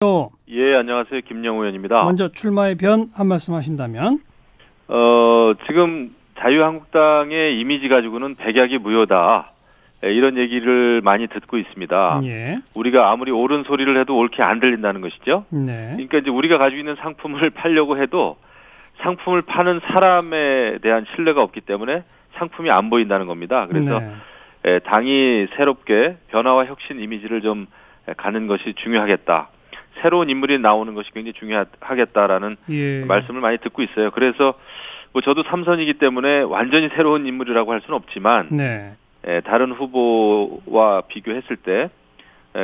예, 안녕하세요. 김영우 의원입니다. 먼저 출마의 변 한 말씀 하신다면? 지금 자유한국당의 이미지 가지고는 백약이 무효다. 이런 얘기를 많이 듣고 있습니다. 예. 우리가 아무리 옳은 소리를 해도 옳게 안 들린다는 것이죠. 네. 그러니까 이제 우리가 가지고 있는 상품을 팔려고 해도 상품을 파는 사람에 대한 신뢰가 없기 때문에 상품이 안 보인다는 겁니다. 그래서 당이 새롭게 변화와 혁신 이미지를 좀 가는 것이 중요하겠다. 새로운 인물이 나오는 것이 굉장히 중요하겠다라는 말씀을 많이 듣고 있어요. 그래서 뭐 저도 삼선이기 때문에 완전히 새로운 인물이라고 할 수는 없지만 다른 후보와 비교했을 때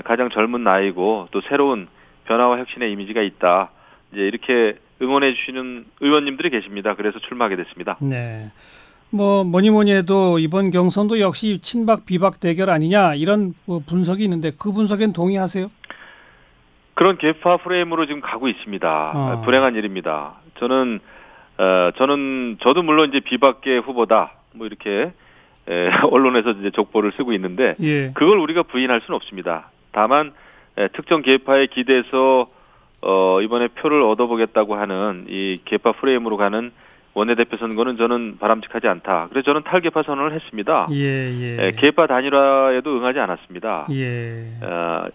가장 젊은 나이고 또 새로운 변화와 혁신의 이미지가 있다. 이제 이렇게 응원해 주시는 의원님들이 계십니다. 그래서 출마하게 됐습니다. 네. 뭐니 해도 이번 경선도 역시 친박 비박 대결 아니냐 이런 분석이 있는데 그 분석엔 동의하세요? 그런 계파 프레임으로 지금 가고 있습니다. 불행한 일입니다. 저도 물론 이제 비박계 후보다 뭐 이렇게 언론에서 이제 족보를 쓰고 있는데 그걸 우리가 부인할 수는 없습니다. 다만 특정 계파에 기대서 이번에 표를 얻어보겠다고 하는 이 계파 프레임으로 가는 원내대표 선거는 저는 바람직하지 않다. 그래서 저는 탈계파 선언을 했습니다. 계파 단일화에도 응하지 않았습니다.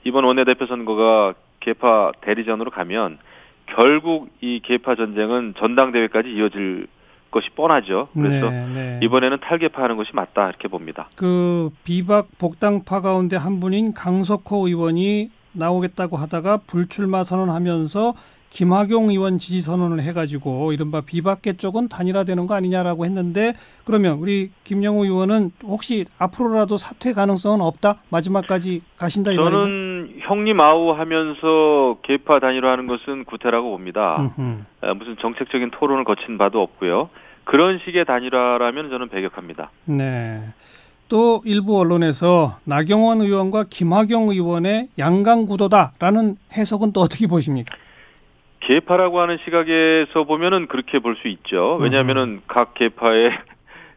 이번 원내대표 선거가 계파 대리전으로 가면 결국 이 계파 전쟁은 전당대회까지 이어질 것이 뻔하죠. 그래서 이번에는 탈계파하는 것이 맞다 이렇게 봅니다. 그 비박 복당파 가운데 한 분인 강석호 의원이 나오겠다고 하다가 불출마 선언하면서 김학용 의원 지지 선언을 해가지고 이른바 비박계 쪽은 단일화되는 거 아니냐라고 했는데 그러면 우리 김영우 의원은 혹시 앞으로라도 사퇴 가능성은 없다? 마지막까지 가신다 이 말이에요? 저는 형님 아우 하면서 계파 단일화하는 것은 구태라고 봅니다. 무슨 정책적인 토론을 거친 바도 없고요. 그런 식의 단일화라면 저는 배격합니다. 네. 또 일부 언론에서 나경원 의원과 김학용 의원의 양강구도다라는 해석은 또 어떻게 보십니까? 계파라고 하는 시각에서 보면은 그렇게 볼 수 있죠. 왜냐하면은 각 계파의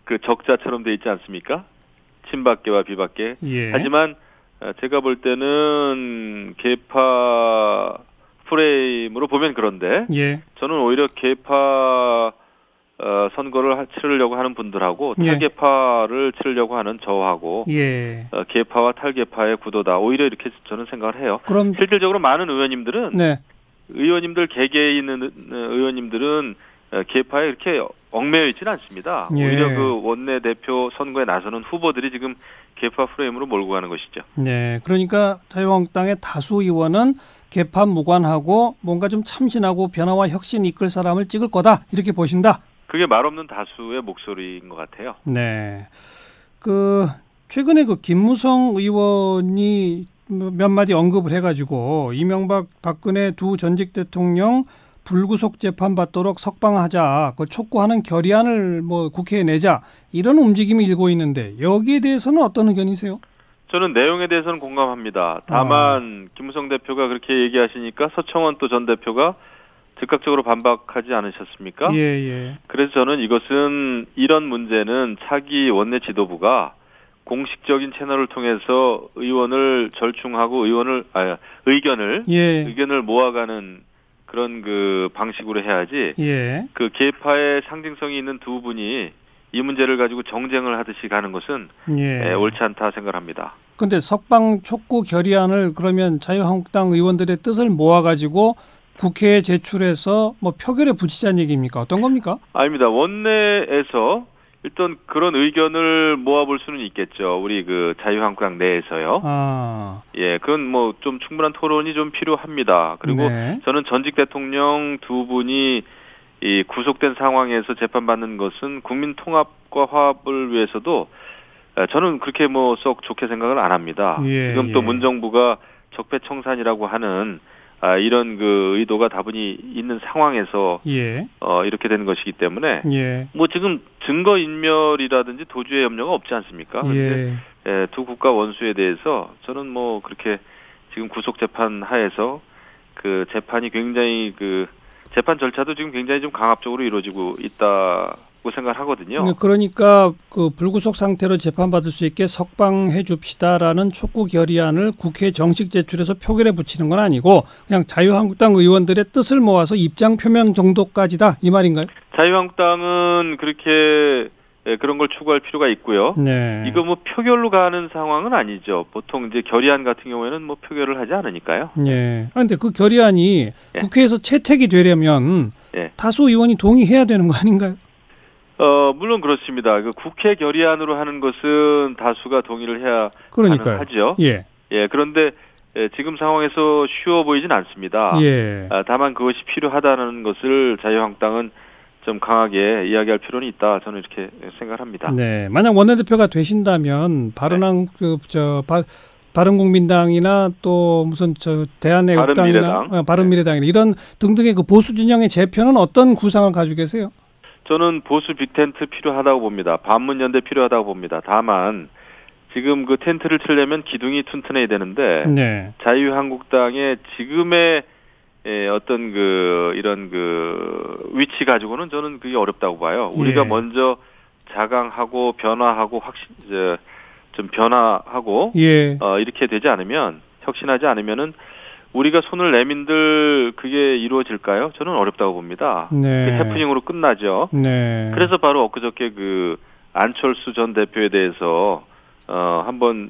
그 적자처럼 돼 있지 않습니까? 친박계와 비박계. 하지만 제가 볼 때는 계파 프레임으로 보면 그런데 저는 오히려 계파 선거를 치르려고 하는 분들하고 탈계파를 치르려고 하는 저하고 계파와 탈계파의 구도다. 오히려 이렇게 저는 생각을 해요. 그럼 실질적으로 많은 의원님들은 의원님들 개개에 있는 의원님들은 계파에 이렇게 얽매여 있지는 않습니다. 오히려 그 원내대표 선거에 나서는 후보들이 지금 계파 프레임으로 몰고 가는 것이죠. 네, 그러니까 자유한국당의 다수 의원은 계파 무관하고 뭔가 좀 참신하고 변화와 혁신 이끌 사람을 찍을 거다 이렇게 보신다. 그게 말없는 다수의 목소리인 것 같아요. 네, 최근에 김무성 의원이 몇 마디 언급을 해가지고 이명박 박근혜 두 전직 대통령 불구속 재판 받도록 석방하자, 그 촉구하는 결의안을 국회에 내자 이런 움직임이 일고 있는데 여기에 대해서는 어떤 의견이세요? 저는 내용에 대해서는 공감합니다. 다만 김무성 대표가 그렇게 얘기하시니까 서청원 또 전 대표가 즉각적으로 반박하지 않으셨습니까? 그래서 저는 이런 문제는 차기 원내 지도부가 공식적인 채널을 통해서 의원을 절충하고 의견을 모아가는 그런 그 방식으로 해야지. 그 계파의 상징성이 있는 두 분이 이 문제를 가지고 정쟁을 하듯이 가는 것은 옳지 않다 생각합니다. 그런데 석방 촉구 결의안을 그러면 자유한국당 의원들의 뜻을 모아가지고 국회에 제출해서 표결에 붙이자는 얘기입니까? 어떤 겁니까? 아닙니다. 원내에서 일단 그런 의견을 모아볼 수는 있겠죠. 우리 그 자유한국당 내에서요. 그건 좀 충분한 토론이 좀 필요합니다. 그리고 저는 전직 대통령 두 분이 이 구속된 상황에서 재판받는 것은 국민 통합과 화합을 위해서도 저는 그렇게 썩 좋게 생각을 안 합니다. 지금 또 문정부가 적폐청산이라고 하는 이런 그 의도가 다분히 있는 상황에서 이렇게 되는 것이기 때문에 지금 증거인멸이라든지 도주의 염려가 없지 않습니까? 그런데 두 국가 원수에 대해서 저는 그렇게 지금 구속재판 하에서 그 재판이 굉장히 재판 절차도 지금 굉장히 좀 강압적으로 이루어지고 있다 있다고 생각하거든요. 그러니까 그 불구속 상태로 재판받을 수 있게 석방해 줍시다라는 촉구 결의안을 국회에 정식 제출해서 표결에 붙이는 건 아니고 그냥 자유한국당 의원들의 뜻을 모아서 입장 표명 정도까지다 이 말인가요? 자유한국당은 그렇게 그런 걸 추구할 필요가 있고요. 네. 이거 뭐 표결로 가는 상황은 아니죠. 보통 이제 결의안 같은 경우에는 뭐 표결을 하지 않으니까요. 네. 그런데 그 결의안이 국회에서 채택이 되려면 다수 의원이 동의해야 되는 거 아닌가요? 물론 그렇습니다. 그 국회 결의안으로 하는 것은 다수가 동의를 해야 가능하죠. 예. 그런데 지금 상황에서 쉬워 보이진 않습니다. 예. 다만 그것이 필요하다는 것을 자유한국당은 좀 강하게 이야기할 필요는 있다. 저는 이렇게 생각합니다. 네, 만약 원내대표가 되신다면 바른국민당이나 또 무슨 대한애국당이나 바른미래당이나 이런 등등의 그 보수 진영의 재편은 어떤 구상을 가지고 계세요? 저는 보수 빅텐트 필요하다고 봅니다. 반문연대 필요하다고 봅니다. 다만 지금 그 텐트를 치려면 기둥이 튼튼해야 되는데 자유한국당의 지금의 어떤 이런 위치 가지고는 저는 그게 어렵다고 봐요. 우리가 먼저 자강하고 변화하고 좀 변화하고 이렇게 되지 않으면 혁신하지 않으면은 우리가 손을 내민들 그게 이루어질까요? 저는 어렵다고 봅니다. 해프닝으로 끝나죠. 그래서 바로 엊그저께 안철수 전 대표에 대해서 한번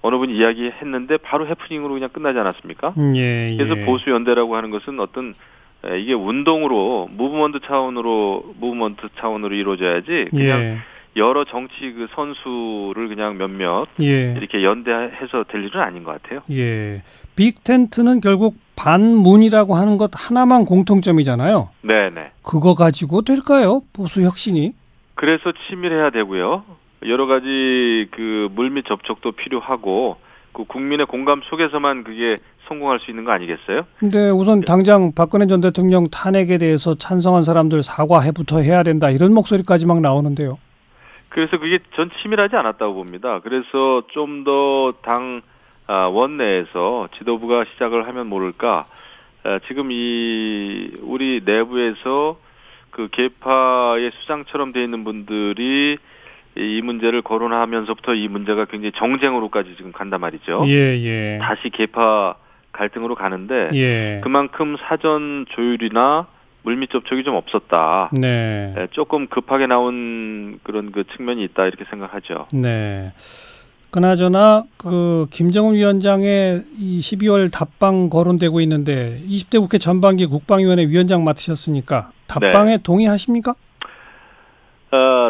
어느 분이 이야기했는데 바로 해프닝으로 그냥 끝나지 않았습니까? 그래서 보수 연대라고 하는 것은 어떤 이게 운동으로 무브먼트 차원으로 이루어져야지 그냥 여러 정치 선수를 그냥 몇몇 이렇게 연대해서 될 일은 아닌 것 같아요. 빅텐트는 결국 반문이라고 하는 것 하나만 공통점이잖아요. 네네. 그거 가지고 될까요? 보수 혁신이? 그래서 치밀해야 되고요. 여러 가지 물밑 접촉도 필요하고 국민의 공감 속에서만 그게 성공할 수 있는 거 아니겠어요? 근데 우선 당장 박근혜 전 대통령 탄핵에 대해서 찬성한 사람들 사과부터 해야 된다 이런 목소리까지 막 나오는데요. 그래서 그게 전 치밀하지 않았다고 봅니다. 그래서 좀 더 당 원내에서 지도부가 시작을 하면 모를까. 지금 우리 내부에서 계파의 수장처럼 돼 있는 분들이 이 문제를 거론하면서부터 이 문제가 굉장히 정쟁으로까지 지금 간단 말이죠. 다시 계파 갈등으로 가는데 그만큼 사전 조율이나 물밑 접촉이 좀 없었다. 조금 급하게 나온 그런 측면이 있다 이렇게 생각하죠. 그나저나 김정은 위원장의 이 12월 답방 거론되고 있는데 20대 국회 전반기 국방위원회 위원장 맡으셨으니까 답방에 동의하십니까?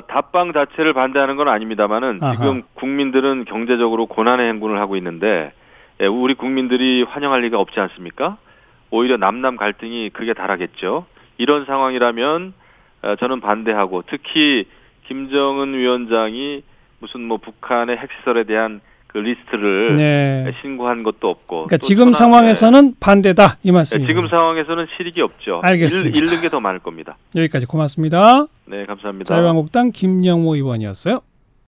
답방 자체를 반대하는 건 아닙니다만은 지금 국민들은 경제적으로 고난의 행군을 하고 있는데 우리 국민들이 환영할 리가 없지 않습니까? 오히려 남남 갈등이 극에 달하겠죠. 이런 상황이라면 저는 반대하고 특히 김정은 위원장이 무슨 북한의 핵시설에 대한 리스트를 신고한 것도 없고. 그러니까 지금 상황에서는 반대다 이 말씀이에요. 지금 상황에서는 실익이 없죠. 알겠습니다. 잃는 게 더 많을 겁니다. 여기까지 고맙습니다. 네, 감사합니다. 자유한국당 김영모 의원이었어요.